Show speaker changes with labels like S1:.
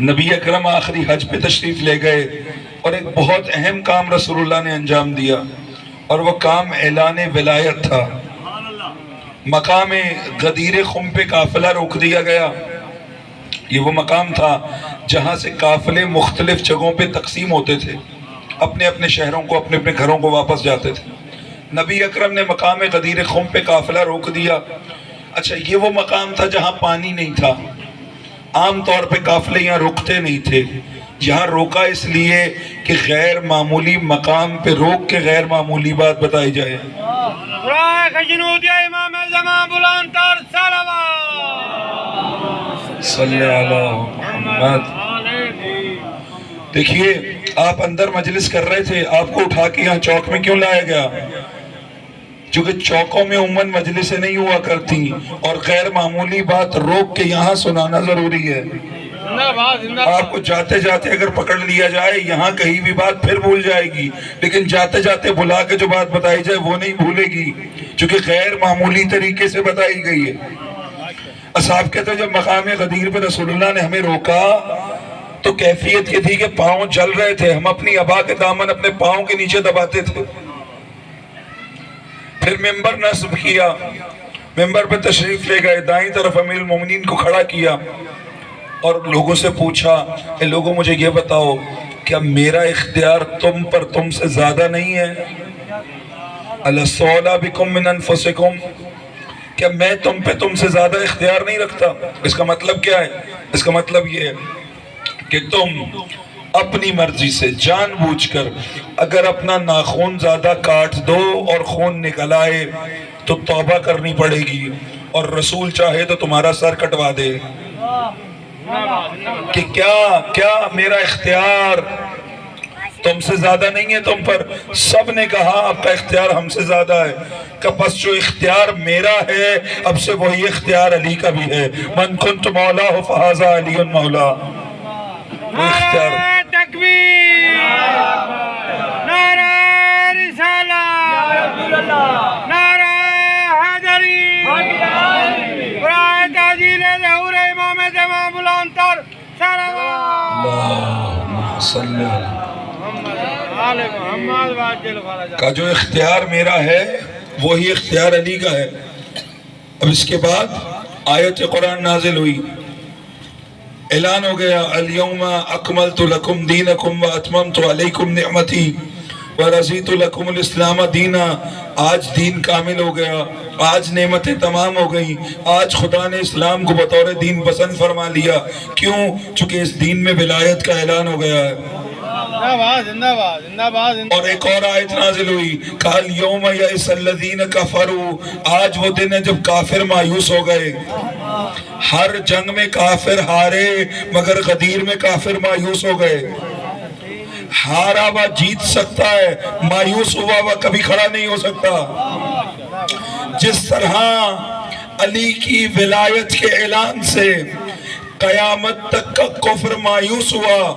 S1: نبی اکرم آخری حج پہ تشریف لے گئے اور ایک بہت اہم کام رسول اللہ نے انجام دیا، اور وہ کام اعلان ولایت تھا۔ مقام غدیر خم پہ قافلہ روک دیا گیا۔ یہ وہ مقام تھا جہاں سے قافلے مختلف جگہوں پہ تقسیم ہوتے تھے، اپنے اپنے شہروں کو، اپنے اپنے گھروں کو واپس جاتے تھے۔ نبی اکرم نے مقام غدیر خم پہ قافلہ روک دیا۔ اچھا، یہ وہ مقام تھا جہاں پانی نہیں تھا۔ عام طور پہ قافلے یہاں رکتے نہیں تھے، یہاں روکا اس لیے کہ غیر معمولی مقام پہ روک کے غیر معمولی بات بتائی جائے۔ صلی اللہ محمد۔ دیکھیے، آپ اندر مجلس کر رہے تھے، آپ کو اٹھا کے یہاں چوک میں کیوں لایا گیا؟ چونکہ چوکوں میں عموماً مجلسیں نہیں ہوا کرتی، اور غیر معمولی بات روک کے یہاں سنانا ضروری ہے۔ آپ کو جاتے جاتے اگر پکڑ لیا جائے یہاں کہیں بھی بات پھر بھول جائے گی، لیکن جاتے جاتے بلا کے جو بات بتائی جائے وہ نہیں بھولے گی، چونکہ غیر معمولی طریقے سے بتائی گئی ہے۔ اصحاب کہتے ہیں جب مقام غدیر پہ رسول اللہ نے ہمیں روکا تو کیفیت یہ تھی کہ پاؤں جل رہے تھے، ہم اپنی ابا کے دامن اپنے پاؤں کے نیچے دباتے تھے۔ پھر ممبر نصب کیا، ممبر پہ تشریف لے گئے، دائیں طرف امیر المومنین کو کھڑا کیا اور لوگوں سے پوچھا، اے لوگوں مجھے یہ بتاؤ، کیا میرا اختیار تم پر تم سے زیادہ نہیں ہے؟ اَلَسَّوْلَا بِكُم مِّنْ أَنفُسِكُم، کیا میں تم پہ تم سے زیادہ اختیار نہیں رکھتا؟ اس کا مطلب کیا ہے؟ اس کا مطلب یہ ہے کہ تم اپنی مرضی سے جان بوجھ کر اگر اپنا ناخون زیادہ کاٹ دو اور خون نکل آئے تو توبہ کرنی پڑے گی، اور رسول چاہے تو تمہارا سر کٹوا دے۔ کہ کیا میرا اختیار تم سے زیادہ نہیں ہے تم پر؟ سب نے کہا آپ کا اختیار ہم سے زیادہ ہے۔ کہ بس جو اختیار میرا ہے اب سے وہی اختیار علی کا بھی ہے۔ من کنت مولا فہذا علی مولا۔ وہ اختیار
S2: تکبیر، نعرہ رسالت، نعرہ حیدری، برائے تعظیم ظہور امام زمان بلند تر
S1: اللہم صلی اللہ کا جو اختیار میرا ہے وہی اختیار علی کا ہے۔ اب اس کے بعد آیت قرآن نازل ہوئی، اعلان ہو گیا الیوم اکملت لکم دینکم واتممت علیکم نعمتی ورضیت لکم الاسلام دینا۔ آج دین کامل ہو گیا، آج نعمتیں تمام ہو گئیں، آج خدا نے اسلام کو بطور دین پسند فرما لیا۔ کیوں؟ چونکہ اس دین میں ولایت کا اعلان ہو گیا ہے۔ اور ایک اور آیت نازل ہوئی، قال یوم یئس الذین کفروا، آج وہ دن ہے جب کافر مایوس ہو گئے۔ ہر جنگ میں کافر ہارے مگر غدیر میں کافر مایوس ہو گئے۔ ہارا ہوا جیت سکتا ہے، مایوس ہوا ہوا کبھی کھڑا نہیں ہو سکتا۔ جس طرح علی کی ولایت کے اعلان سے قیامت تک کا کفر مایوس ہوا،